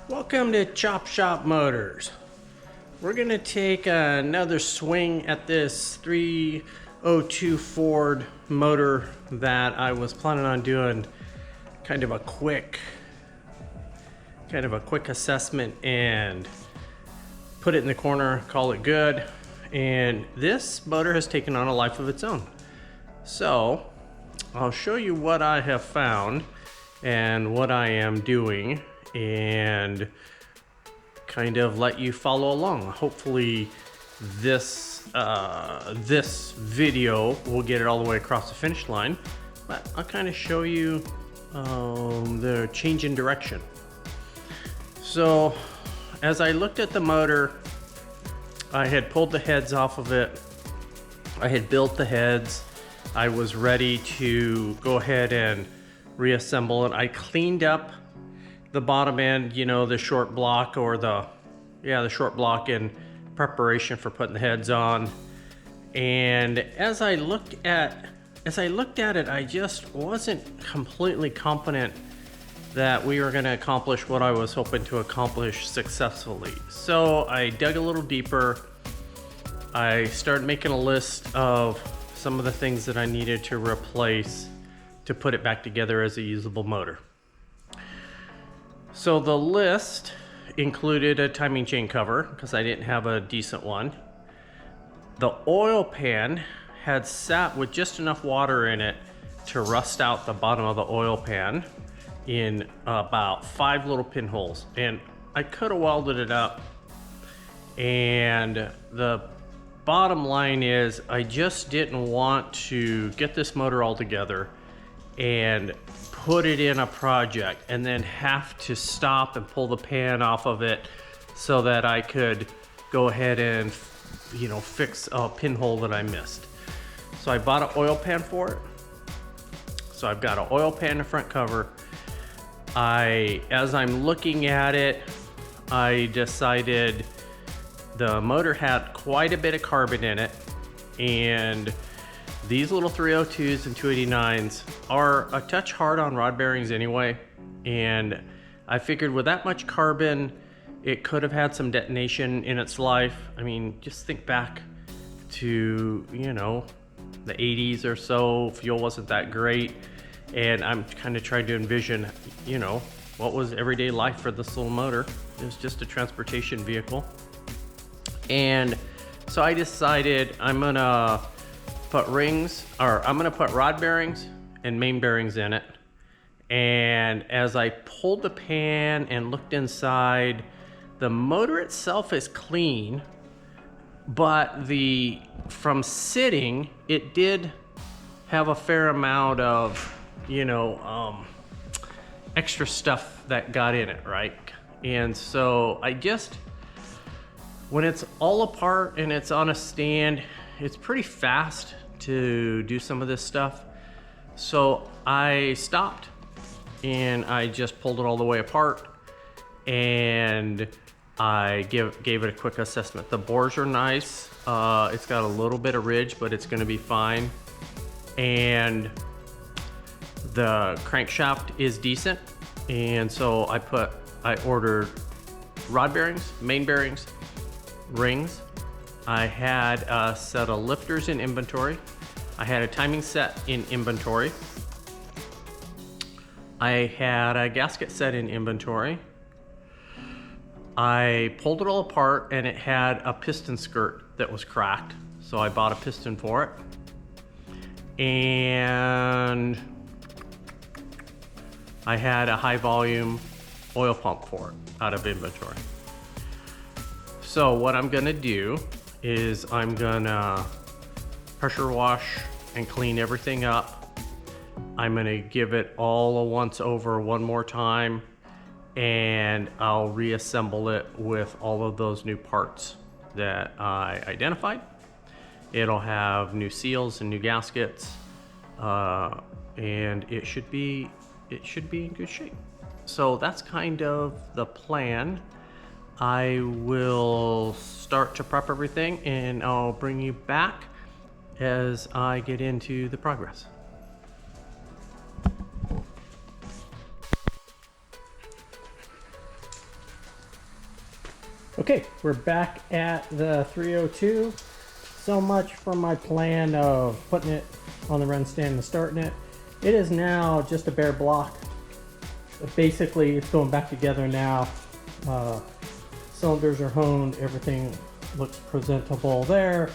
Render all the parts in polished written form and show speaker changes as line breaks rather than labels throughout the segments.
Welcome to Chop Shop Motors. We're gonna take another swing at this 302 Ford motor that I was planning on doing kind of a quick assessment and put it in the corner, call it good. And this motor has taken on a life of its own. So I'll show you what I have found and what I am doing and kind of let you follow along. Hopefully this video will get it all the way across the finish line, but I'll kind of show you the change in direction. So as I looked at the motor, I had pulled the heads off of it. I had built the heads. I was ready to go ahead and reassemble it. I cleaned up the bottom end, you know, the short block or the short block in preparation for putting the heads on. And as I looked at it, I just wasn't completely confident that we were going to accomplish what I was hoping to accomplish successfully. So I dug a little deeper. I started making a list of some of the things that I needed to replace to put it back together as a usable motor. So the list included a timing chain cover because I didn't have a decent one. The oil pan had sat with just enough water in it to rust out the bottom of the oil pan in about 5 little pinholes, and I could have welded it up. And the bottom line is I just didn't want to get this motor all together and put it in a project and then have to stop and pull the pan off of it so that I could go ahead and, you know, fix a pinhole that I missed. So I bought an oil pan for it. So I've got an oil pan in the front cover. As I'm looking at it, I decided the motor had quite a bit of carbon in it, and these little 302s and 289s are a touch hard on rod bearings anyway, and I figured with that much carbon, it could have had some detonation in its life. I mean, just think back to, you know, the 80s or so. Fuel wasn't that great, and I'm kind of trying to envision, you know, what was everyday life for this little motor. It was just a transportation vehicle. And so I decided I'm gonna put rod bearings and main bearings in it. And as I pulled the pan and looked inside, the motor itself is clean, but from sitting, it did have a fair amount of, you know, extra stuff that got in it, right? And so when it's all apart and it's on a stand, it's pretty fast to do some of this stuff. So I stopped and I just pulled it all the way apart, and I gave it a quick assessment. The bores are nice. It's got a little bit of ridge, but it's gonna be fine. And the crankshaft is decent. And so I ordered rod bearings, main bearings, rings. I had a set of lifters in inventory. I had a timing set in inventory. I had a gasket set in inventory. I pulled it all apart and it had a piston skirt that was cracked, so I bought a piston for it. And I had a high volume oil pump for it out of inventory. So what I'm gonna do is I'm gonna pressure wash and clean everything up. I'm gonna give it all a once over one more time, and I'll reassemble it with all of those new parts that I identified. It'll have new seals and new gaskets, and it should be in good shape. So that's kind of the plan. I will start to prep everything, and I'll bring you back as I get into the progress. Okay, we're back at the 302. So much for my plan of putting it on the run stand and starting it. It is now just a bare block. Basically, it's going back together now. Cylinders are honed, everything looks presentable there,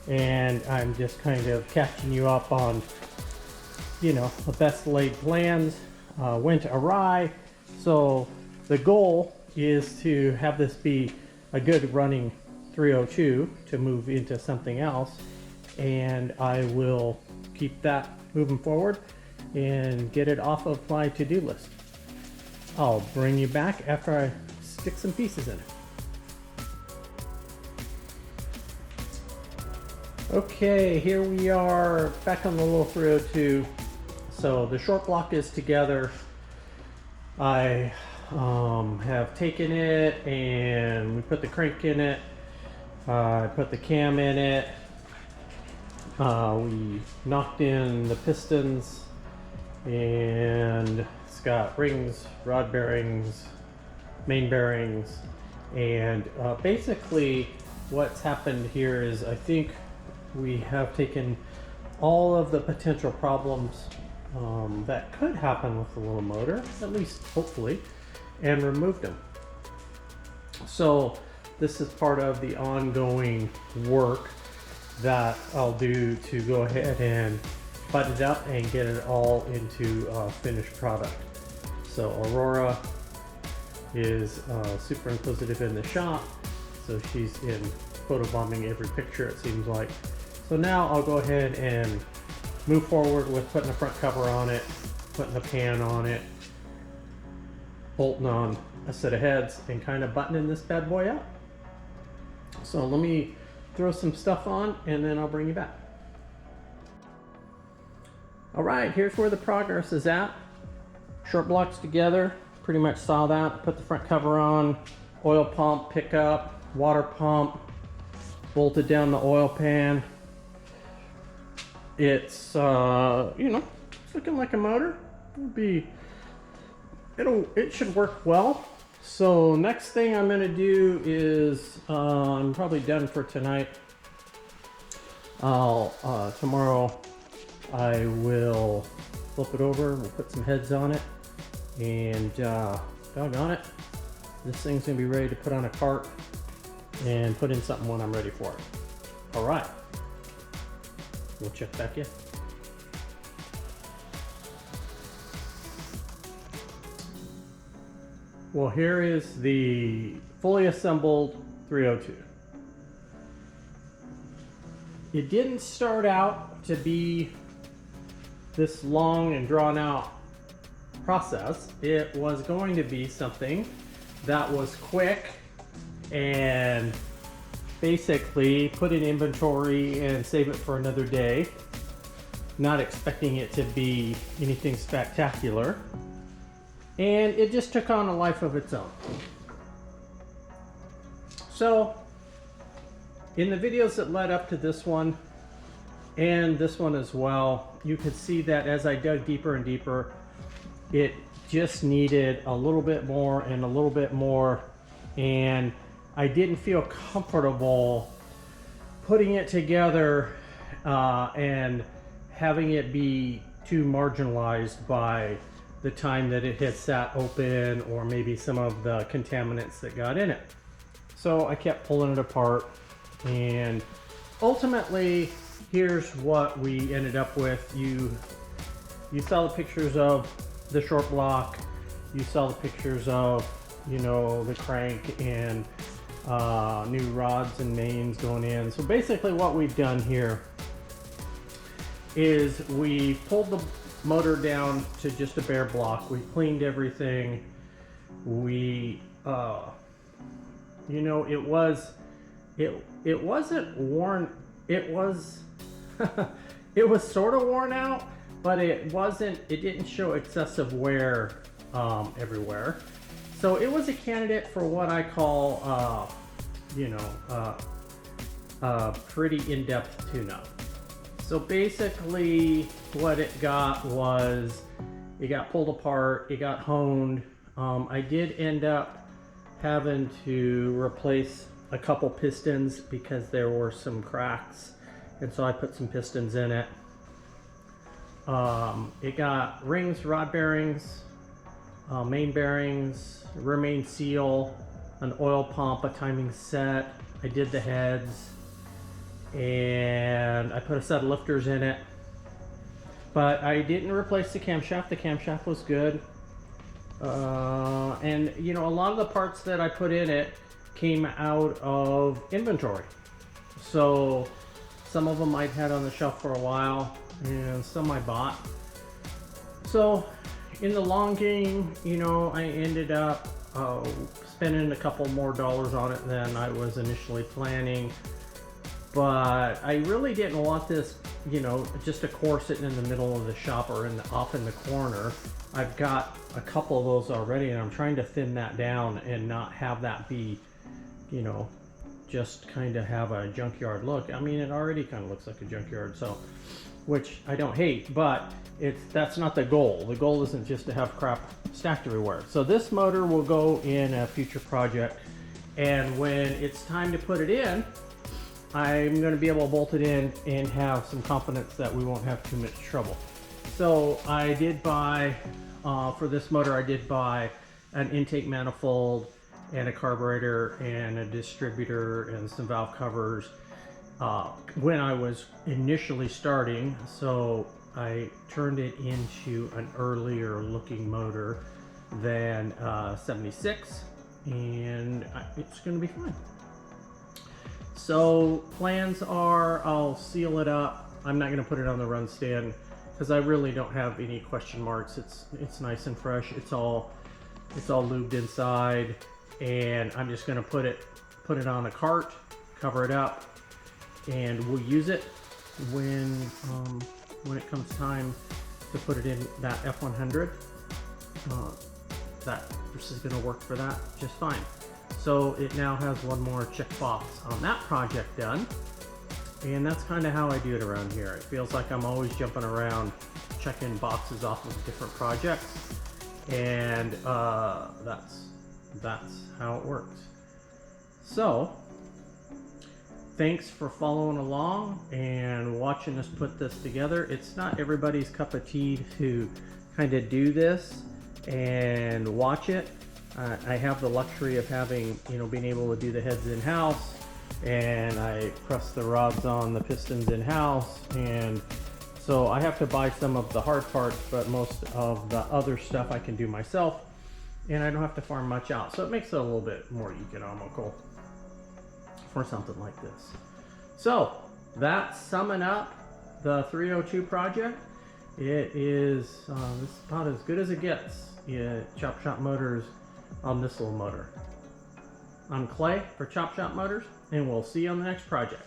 and I'm just kind of catching you up on, you know, the best laid plans went awry. So the goal is to have this be a good running 302 to move into something else, and I will keep that moving forward and get it off of my to-do list. I'll bring you back after I stick some pieces in it. Okay, here we are back on the little 302. So the short block is together. I have taken it and we put the crank in it. I put the cam in it. We knocked in the pistons, and it's got rings, rod bearings, main bearings, and basically what's happened here is I think we have taken all of the potential problems that could happen with the little motor, at least hopefully, and removed them. So this is part of the ongoing work that I'll do to go ahead and button it up and get it all into a finished product. So Aurora is super inquisitive in the shop, so she's in photobombing every picture, it seems like. So now I'll go ahead and move forward with putting the front cover on it, putting the pan on it, bolting on a set of heads, and kind of buttoning this bad boy up. So let me throw some stuff on and then I'll bring you back. All right, here's where the progress is at. Short blocks together, pretty much saw that. Put the front cover on, oil pump, pickup, water pump, bolted down the oil pan. It's, you know, it's looking like a motor. It should work well. So next thing I'm gonna do is, I'm probably done for tonight. Tomorrow I will flip it over, we'll put some heads on it, and doggone it, this thing's gonna be ready to put on a cart and put in something when I'm ready for it. All right, we'll check back in. Well, here is the fully assembled 302. It didn't start out to be this long and drawn out process. It was going to be something that was quick and basically put in inventory and save it for another day. Not expecting it to be anything spectacular. And it just took on a life of its own. So, in the videos that led up to this one, and this one as well, you could see that as I dug deeper and deeper, it just needed a little bit more and a little bit more, and I didn't feel comfortable putting it together and having it be too marginalized by the time that it had sat open, or maybe some of the contaminants that got in it. So I kept pulling it apart, and ultimately here's what we ended up with. You saw the pictures of the short block, you saw the pictures of, you know, the crank and new rods and mains going in. So basically what we've done here is we pulled the motor down to just a bare block. We cleaned everything. We, you know, it wasn't worn. It was, it was sort of worn out, but it didn't show excessive wear everywhere. So it was a candidate for what I call, you know, pretty in-depth tune-up. So basically what it got was, it got pulled apart, it got honed. I did end up having to replace a couple pistons because there were some cracks, and so I put some pistons in it. It got rings, rod bearings, main bearings, rear main seal, an oil pump, a timing set. I did the heads, and I put a set of lifters in it, but I didn't replace the camshaft. The camshaft was good. And you know, a lot of the parts that I put in it came out of inventory. So some of them I'd had on the shelf for a while, and some I bought. So in the long game, you know, I ended up spending a couple more dollars on it than I was initially planning. But I really didn't want this, you know, just a core sitting in the middle of the shop or off in the corner. I've got a couple of those already, and I'm trying to thin that down and not have that be, you know, just kind of have a junkyard look. I mean, it already kind of looks like a junkyard, so, which I don't hate, but that's not the goal. The goal isn't just to have crap stacked everywhere. So this motor will go in a future project, and when it's time to put it in, I'm going to be able to bolt it in and have some confidence that we won't have too much trouble. So I did buy, for this motor, I did buy an intake manifold and a carburetor and a distributor and some valve covers when I was initially starting. So I turned it into an earlier looking motor than 76, and it's going to be fine. So plans are, I'll seal it up. I'm not going to put it on the run stand because I really don't have any question marks. It's nice and fresh. It's all lubed inside, and I'm just going to put it on a cart, cover it up, and we'll use it when it comes time to put it in that F100. This is going to work for that just fine. So it now has one more checkbox on that project done, and that's kind of how I do it around here. It feels like I'm always jumping around checking boxes off of different projects, and that's how it works. So thanks for following along and watching us put this together. It's not everybody's cup of tea to kind of do this and watch it. I have the luxury of having, you know, being able to do the heads in-house, and I press the rods on the pistons in-house, and so I have to buy some of the hard parts, but most of the other stuff I can do myself, and I don't have to farm much out. So it makes it a little bit more economical for something like this. So that's summing up the 302 project. It is this is about as good as it gets. Yeah, Chop Shop Motors on this little motor. I'm Clay for Chop Shop Motors, and we'll see you on the next project.